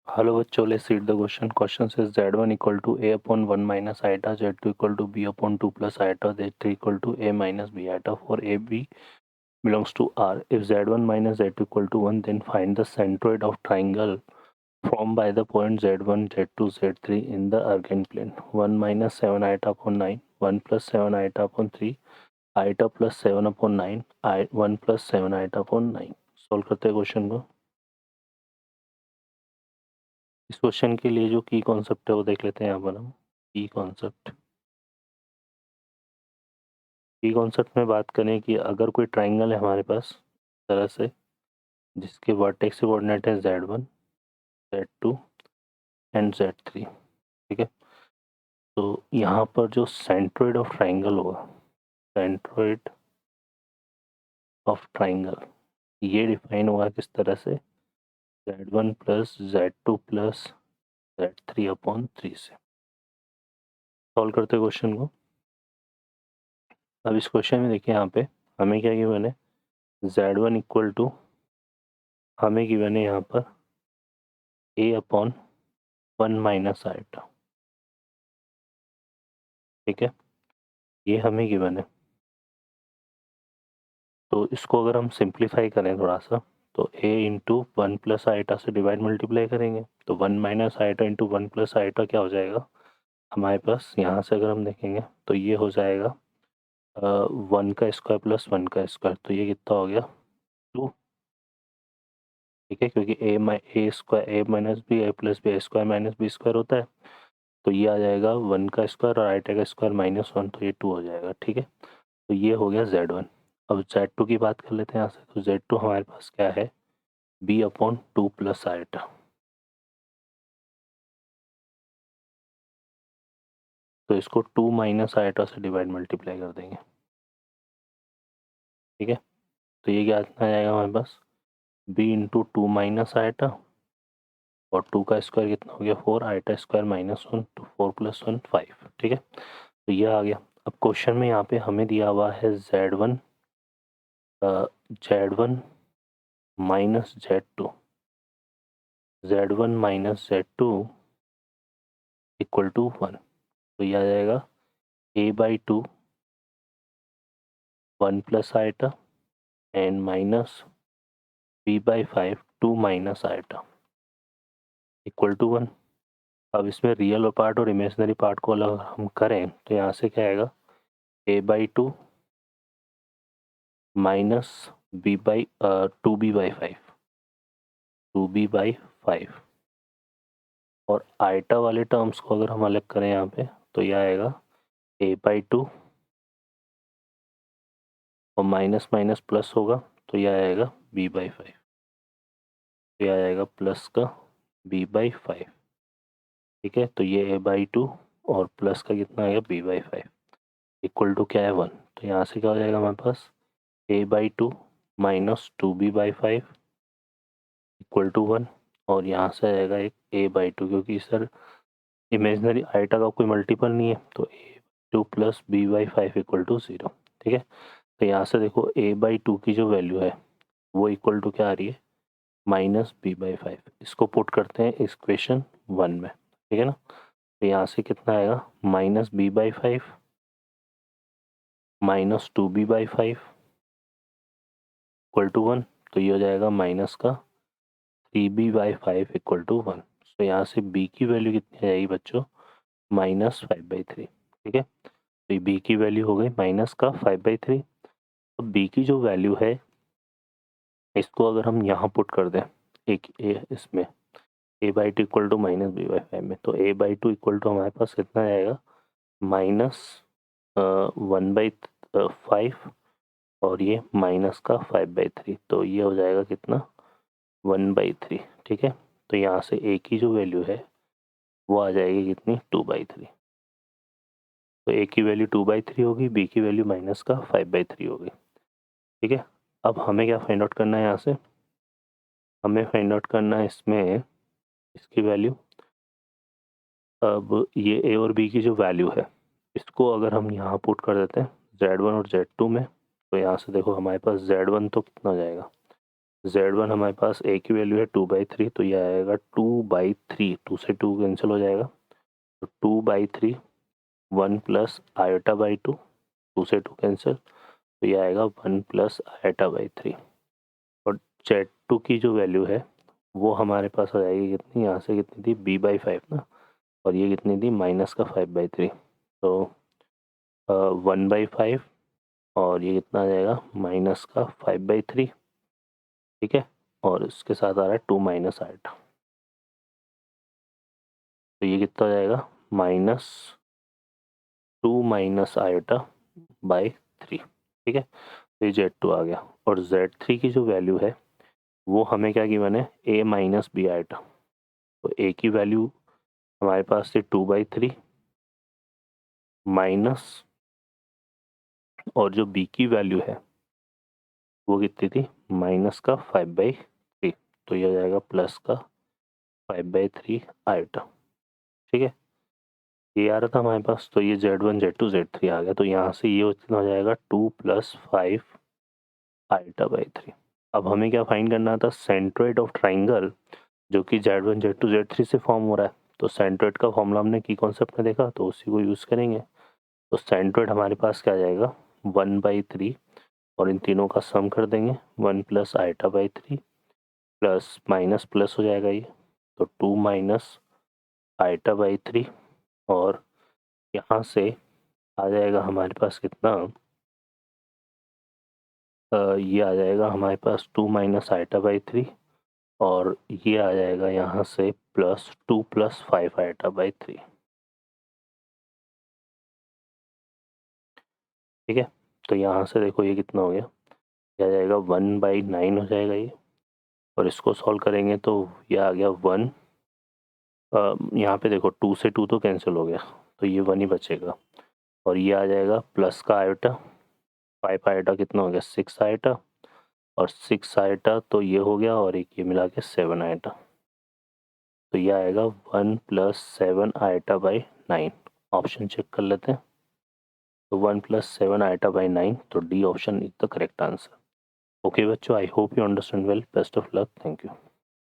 Hello बच्चों, let's read the question. Question says z1 equal to a upon 1 minus iota, z2 equal to b upon 2 plus iota, z3 equal to a minus b iota for a b belongs to R. If z1 minus z2 equal to 1, then find the centroid of triangle formed by the point z1, z2, z3 in the Argand plane. 1 minus 7 iota upon 9, 1 plus 7 iota upon 3, iota plus 7 upon 9, 1 plus 7 iota upon 9. Solve करते हैं question को. इस question के लिए जो की concept है वो देख लेते हैं यहाँ पर हम. की कॉन्सेप्ट में बात करें कि अगर कोई ट्राइंगल है हमारे पास इस तरह से, जिसके वर्टेक्स से कोऑर्डिनेट है z1, z2 एंड z3, ठीक है. तो यहाँ पर जो सेंट्रोइड ऑफ ट्राइंगल होगा, सेंट्रोइड ऑफ ट्राइंगल ये डिफाइन होगा किस तरह से, z1 plus z2 plus z3 upon 3 से. सॉल्व करते हैं क्वेश्चन को. अब इस क्वेश्चन में देखिए यहाँ पे हमें क्या गिवन है, z1 इक्वल टू हमें गिवन है यहाँ पर a अपॉन 1 माइनस आइटा, ठीक है. ये हमें गिवन है. तो इसको अगर हम सिंप्लीफाई करें थोड़ा सा, तो a इंटू 1 प्लस आइटा से डिवाइड मल्टीप्लाई करेंगे तो 1 minus iota into 1 plus iota क्या हो जाएगा हमारे पास. यहाँ से अगर हम देखेंगे तो ये हो जाएगा 1 का स्क्वायर प्लस 1 का स्क्वायर, तो ये कितना हो गया 2, ठीक है. क्योंकि A square A minus B A plus B square minus B square होता है, तो ये आ जाएगा 1 का स्क्वायर और आइटा का स्क्वायर -1, तो ये 2 हो जाएगा, ठीक है. तो ये हो गया z1. अब z2 की बात कर लेते हैं यहाँ से. तो z2 हमारे पास क्या है, b अपॉन 2 प्लस आइटा. तो इसको 2 माइनस आइटा से डिवाइड मल्टीप्लाई कर देंगे, ठीक है. तो ये क्या आ जाएगा हमारे पास, b इंटू 2 माइनस आइटा और 2 का स्क्वायर कितना हो गया 4, आइटा स्क्वायर -1, तो 4 प्लस 1 5, ठीक है. तो ये आ गया. अब क्वेश्चन में यहाँ पे हमें दिया हुआ है z1 minus z2 equal to 1. तो ये आ जाएगा a/2 1 plus iota and minus b/5 2 minus iota equal to 1. अब इसमें रियल पार्ट और इमेजिनरी पार्ट को अलग हम करें तो यहाँ से क्या आएगा, a/2 माइनस b/5 2b/5, और आइटा वाले टर्म्स को अगर हम अलग करें यहाँ पे तो यह आएगा a/2 और माइनस माइनस प्लस होगा तो यह आएगा b/5, तो यह आएगा प्लस का b/5, ठीक है. तो ये a/2 और प्लस का कितना आएगा b/5 इक्वल टू क्या है 1. तो यहाँ से क्या हो जाएगा हमारे पास a/2 minus 2b/5 equal to 1, और यहाँ से आएगा एक a/2, क्योंकि सर इमेजिनरी आइटा का कोई मल्टीपल नहीं है, तो a/2 plus b/5 equal to 0, ठीक है. तो यहाँ से देखो a/2 की जो वैल्यू है वो इक्वल टू क्या आ रही है माइनस b/5. इसको पुट करते हैं इक्वेशन 1 में, ठीक है ना. तो यहाँ से कितना आएगा minus b/5 minus 2b/5 equal to 1, तो ये हो जाएगा माइनस का 3b/5 इक्वल टू 1. तो यहाँ से b की वैल्यू कितनी आ जाएगी बच्चों, -5/3, ठीक है. तो b की वैल्यू हो गई माइनस का 5/3. तो b की जो वैल्यू है इसको अगर हम यहाँ पुट कर दें एक इसमें a/2 equal to minus b/5 में, तो a/2 इक्वल टू हमारे पास कितना आएगा -1/5 और ये माइनस का 5/3, तो ये हो जाएगा कितना 1/3, ठीक है. तो यहाँ से a की जो वैल्यू है वो आ जाएगी कितनी 2/3. तो a की वैल्यू 2/3 होगी, b की वैल्यू माइनस का 5/3 होगी, ठीक है. अब हमें क्या फाइंड आउट करना है, यहाँ से हमें फाइंड आउट करना है इसमें इसकी वैल्यू. अब ये a और b की जो वैल्यू है इसको अगर हम यहाँ पुट कर देते हैं z1 और z2 में, तो यहाँ से देखो हमारे पास z1 तो कितना हो जाएगा Z1 हमारे पास ए की वैल्यू है 2/3, तो ये आएगा 2/3, 2 से 2 कैंसिल हो जाएगा, तो 2/3 1 प्लस आयोटा बाई 2, 2 से 2 कैंसिल, तो ये आएगा 1 प्लस आयोटा बाई 3। और Z2 की जो वैल्यू है वो हमारे पास आ जाएगी कितनी, यहाँ से कितनी थी b/5 ना, और ये कितनी थी माइनस का 5/3, तो 1/5 और ये कितना आ जाएगा माइनस का 5/3, ठीक है, और इसके साथ आ रहा है 2 माइनस आयोटा, तो ये कितना हो जाएगा -2 माइनस आयोटा बाई 3, ठीक है, तो ये Z2 आ गया। और Z3 की जो वैल्यू है वो हमें क्या गिवन है, a माइनस बी आयोटा, तो a की वैल्यू हमारे पास थी 2/3 माइनस, और जो b की वैल्यू है वो कितनी थी माइनस का 5/3, तो ये हो जाएगा प्लस का 5/3 आयोटा, ठीक है, ये आ रहा था हमारे पास, तो ये Z1 Z2 Z3 आ गया, तो यहाँ से ये कितना हो जाएगा 2 + 5 आयोटा बाई 3। अब हमें क्या फाइंड करना था, सेंट्रोइड ऑफ ट्राइंगल, जो कि Z1 Z2 Z3 से फॉर्म हो रहा है, तो सेंट्रोइड का फॉर्मूला हमने की कॉन्सेप्ट में देखा, तो उसी को यूज़ करेंगे। तो सेंट्रोइड हमारे पास क्या आ जाएगा 1/3, और इन तीनों का सम कर देंगे 1 plus iota by 3 plus minus plus हो जाएगा ये, तो 2 माइनस आयोटा बाई 3, और यहाँ से आ जाएगा हमारे पास कितना, ये आ जाएगा हमारे पास 2 माइनस आयोटा बाई 3, और ये आ जाएगा यहाँ से +2 + 5 आयोटा बाई 3, ठीक है, तो यहाँ से देखो ये कितना हो गया, ये आ जाएगा 1/9 हो जाएगा ये, और इसको सॉल्व करेंगे तो ये आ गया 1, यहाँ पे देखो 2 से 2 तो कैंसिल हो गया, तो ये 1 ही बचेगा, और ये आ जाएगा प्लस का आयोटा, 5 आयोटा कितना हो गया 6 आयोटा, और 6 आयोटा तो ये हो गया, और एक ये मिला के 7 आयोटा, तो ये आएगा 1 + 7 आयोटा बाई 9। ऑप्शन चेक कर लेते हैं, तो 1 + 7 आयोटा बाई 9, तो D option is the correct answer. Okay बच्चों, I hope you understand well, best of luck, thank you.